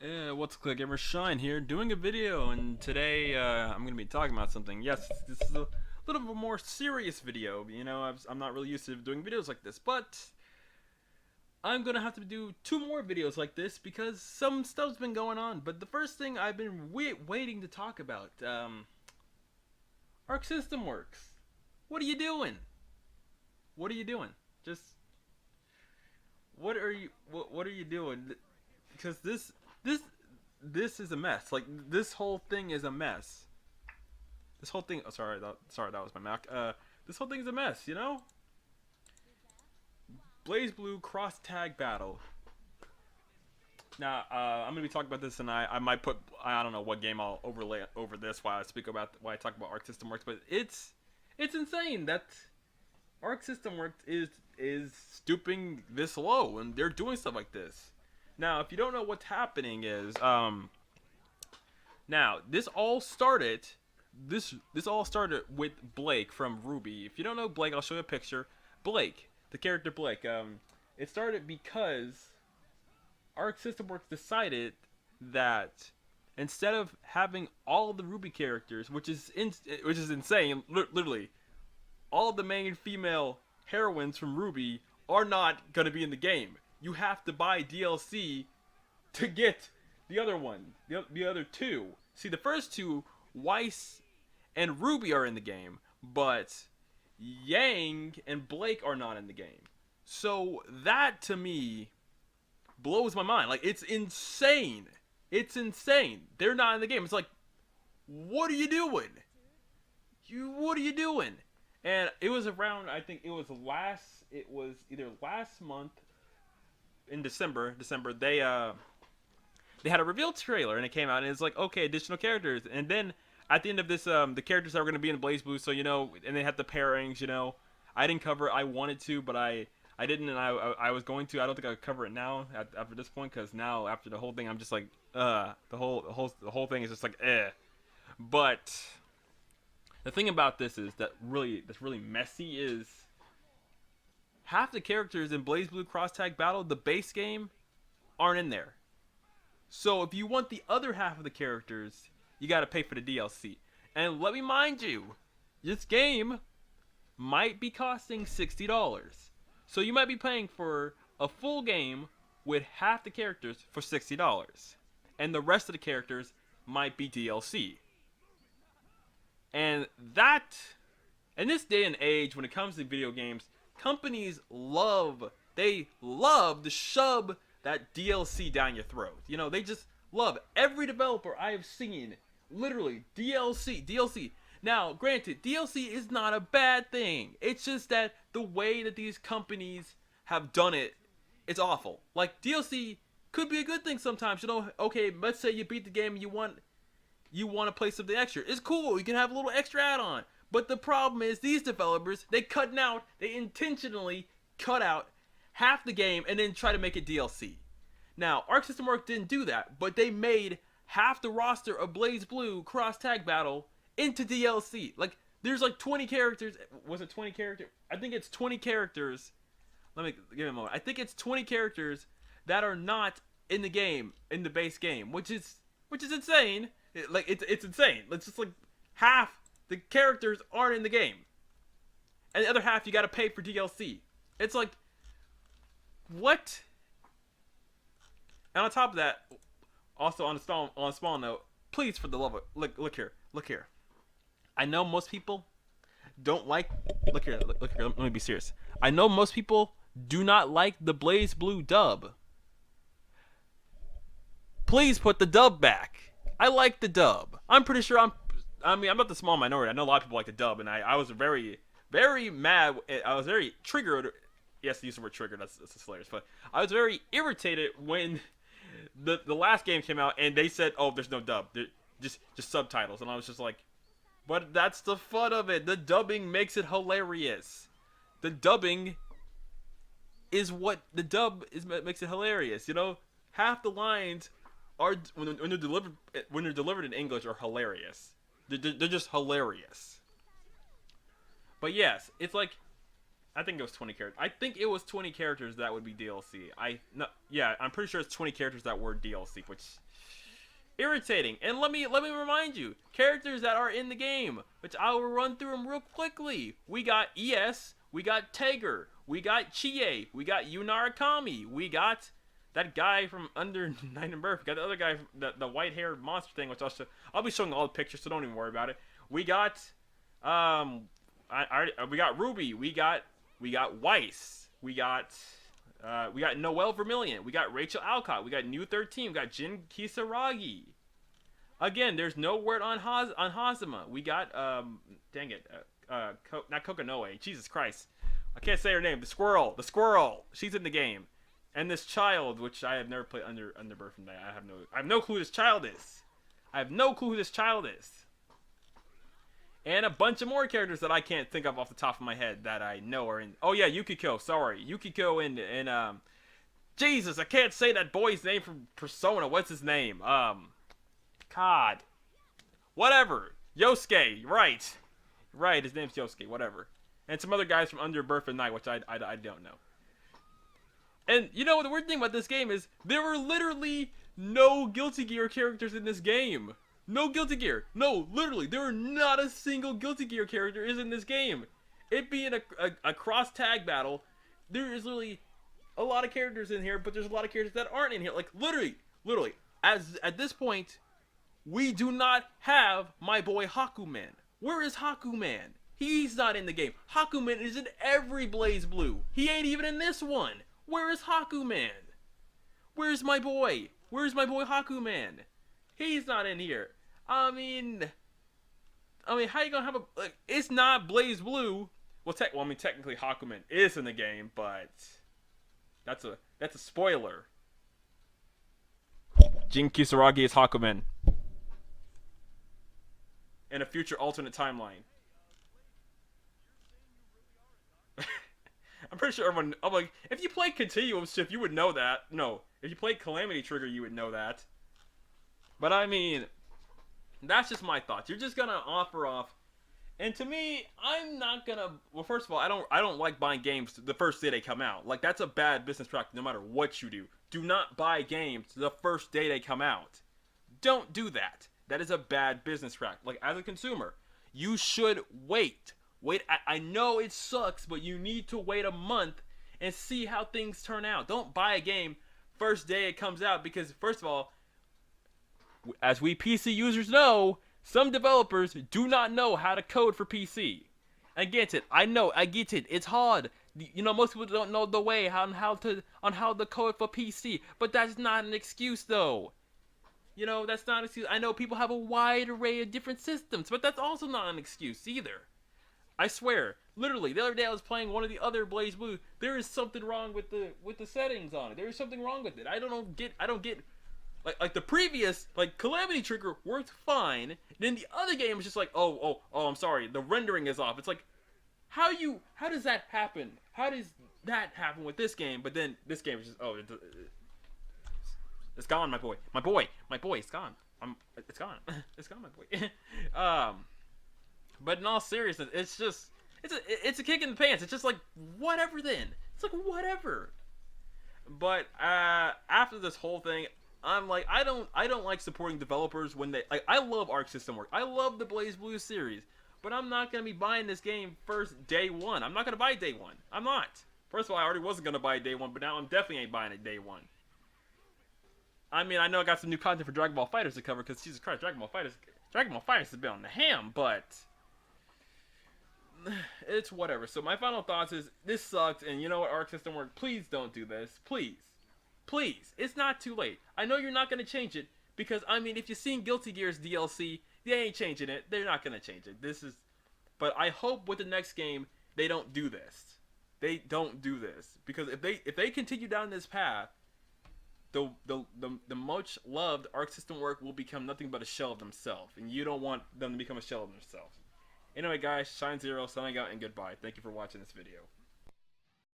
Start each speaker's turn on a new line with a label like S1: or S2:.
S1: What's Click Gamer Shine here, doing a video, and today I'm going to be talking about something. Yes, this is a little bit more serious video. You know, I'm not really used to doing videos like this, but I'm going to have to do two more videos like this because some stuff's been going on. But the first thing I've been waiting to talk about, Arc System Works. What are you doing? What are you doing? Just what are you doing? Because this is a mess. Like, this whole thing is a mess. This whole thing. Oh, sorry, that was my Mac. This whole thing is a mess. You know. BlazBlue cross tag battle. Now, I'm gonna be talking about this, and I might put, I don't know what game I'll overlay over this while I talk about Arc System Works, but it's insane that Arc System Works is stooping this low, and they're doing stuff like this. Now, if you don't know what's happening is, now this all started with Blake from Ruby. If you don't know Blake, I'll show you a picture. Blake, the character Blake. It started because Arc System Works decided that instead of having all of the Ruby characters, which is insane, literally, all of the main female heroines from Ruby are not gonna be in the game. You have to buy DLC to get the other one, the other two. See, the first two, Weiss and Ruby, are in the game, but Yang and Blake are not in the game. So that, to me, blows my mind. Like, it's insane. It's insane. They're not in the game. It's like, what are you doing? What are you doing? And it was around, I think it was either last month, in December, they had a reveal trailer, and it came out, and it's like, okay, additional characters, and then at the end of this, the characters that were going to be in BlazBlue, so, you know, and they had the pairings, you know, I didn't cover it. I wanted to, but I didn't, and I was going to. I don't think I would cover it now after this point, because now after the whole thing, I'm just like, the whole thing is just like, eh. But the thing about this is that's really messy is half the characters in BlazBlue Cross Tag Battle, the base game, aren't in there. So if you want the other half of the characters, you gotta pay for the DLC. And let me mind you, this game might be costing $60. So you might be paying for a full game with half the characters for $60. And the rest of the characters might be DLC. And that, in this day and age, when it comes to video games, companies love to shove that DLC down your throat. You know, they just love. Every developer I have seen, literally, DLC. Now, granted, DLC is not a bad thing. It's just that the way that these companies have done it, it's awful. Like, DLC could be a good thing sometimes. You know, okay, let's say you beat the game and you want to play something extra. It's cool. You can have a little extra add-on. But the problem is, these developers, they intentionally cut out half the game and then try to make it DLC. Now, Arc System Works didn't do that, but they made half the roster of BlazBlue Cross Tag Battle into DLC. Like, there's like 20 characters. Was it 20 characters? I think it's 20 characters. Let me give me a moment. I think it's 20 characters that are not in the game, in the base game, which is insane. It's insane. It's just like half the characters aren't in the game, and the other half you gotta pay for DLC. It's like, what? And on top of that, also on a small note, please, for the love of, look here. I know most people don't like. Look here. Let me be serious. I know most people do not like the BlazBlue dub. Please put the dub back. I like the dub. I'm pretty sure I'm not the small minority. I know a lot of people like the dub, and I was very, very mad. I was very triggered. Yes, use the word triggered. That's hilarious. But I was very irritated when the last game came out and they said, "Oh, there's no dub. Just subtitles." And I was just like, "But that's the fun of it. The dubbing makes it hilarious. The dubbing is what makes it hilarious. You know, half the lines are when they're delivered in English are hilarious. They're just hilarious." But yes, it's like, I think it was 20 characters. I think it was 20 characters that would be DLC. Yeah, I'm pretty sure it's 20 characters that were DLC, which irritating. And let me remind you, characters that are in the game, which I will run through them real quickly. We got ES, we got Tiger, we got Chie, we got Yunarakami, we got that guy from Under Night and Birth, we got the other guy, the white-haired monster thing, which I'll be showing all the pictures, so don't even worry about it. We got we got Ruby, we got Weiss, we got Noelle Vermillion, we got Rachel Alcott, we got New 13, we got Jin Kisaragi. Again, there's no word on Hazama. We got dang it, not Kokonoe. Jesus Christ, I can't say her name. The squirrel. She's in the game, and this child, which I have never played Under Birth from that. I have no clue who this child is. And a bunch of more characters that I can't think of off the top of my head that I know are in. Oh yeah, Yukiko. Sorry, Yukiko and Jesus, I can't say that boy's name from Persona. What's his name? God. Whatever. Yosuke. Right. His name's Yosuke. Whatever. And some other guys from Under Birth and Night, which I don't know. And you know what the weird thing about this game is? There were literally no Guilty Gear characters in this game. No Guilty Gear. No, literally, there are not a single Guilty Gear character is in this game. It being a cross tag battle, there is literally a lot of characters in here, but there's a lot of characters that aren't in here. Like literally, as at this point, we do not have my boy Hakuman. Where is Hakuman? He's not in the game. Hakuman is in every BlazBlue. He ain't even in this one. Where is Hakuman? Where's my boy? Where's my boy Hakuman? He's not in here. I mean, how you gonna have a? Like, it's not BlazBlue. Well, technically Hakuman is in the game, but that's a spoiler. Jin Kisaragi is Hakuman in a future alternate timeline. I'm pretty sure everyone. I'm like, if you play Continuum Shift, you would know that. No, if you played Calamity Trigger, you would know that. But I mean, that's just my thoughts. You're just gonna offer off, and to me, I'm not gonna. Well, first of all, I don't like buying games the first day they come out. Like, that's a bad business practice. No matter what you do, do not buy games the first day they come out. Don't do that. That is a bad business practice. Like, as a consumer, you should wait. I know it sucks, but you need to wait a month and see how things turn out. Don't buy a game first day it comes out, because first of all, as we PC users know, some developers do not know how to code for PC. I get it. I get it. It's hard. You know, most people don't know the way on how to code for PC, but that's not an excuse though. You know, that's not an excuse. I know people have a wide array of different systems, but that's also not an excuse either. I swear, literally, the other day I was playing one of the other BlazBlue. There is something wrong with the settings on it. There is something wrong with it. I don't get. Like the previous, like, Calamity Trigger worked fine. Then the other game was just like, oh, I'm sorry, the rendering is off. It's like, how does that happen? How does that happen with this game? But then this game is just, it's gone, my boy, it's gone. It's gone, my boy. But in all seriousness, it's a kick in the pants. It's just like, whatever then. It's like, whatever. But after this whole thing, I'm like, I don't like supporting developers when they, like, I love Arc System Works. I love the BlazBlue series, but I'm not gonna be buying this game first day one. I'm not gonna buy it day one. I'm not. First of all, I already wasn't gonna buy it day one, but now I'm definitely ain't buying it day one. I mean, I know I got some new content for Dragon Ball FighterZ to cover, because Jesus Christ, Dragon Ball FighterZ has been on the ham, but it's whatever. So my final thoughts is, this sucks, and you know what, Arc System Works, please don't do this. Please, it's not too late. I know you're not going to change it, because, I mean, if you've seen Guilty Gear's DLC, they ain't changing it. They're not going to change it. But I hope with the next game, they don't do this. They don't do this. Because if they continue down this path, the much loved Arc System Works will become nothing but a shell of themselves. And you don't want them to become a shell of themselves. Anyway, guys, Shine Zero, signing out, and goodbye. Thank you for watching this video.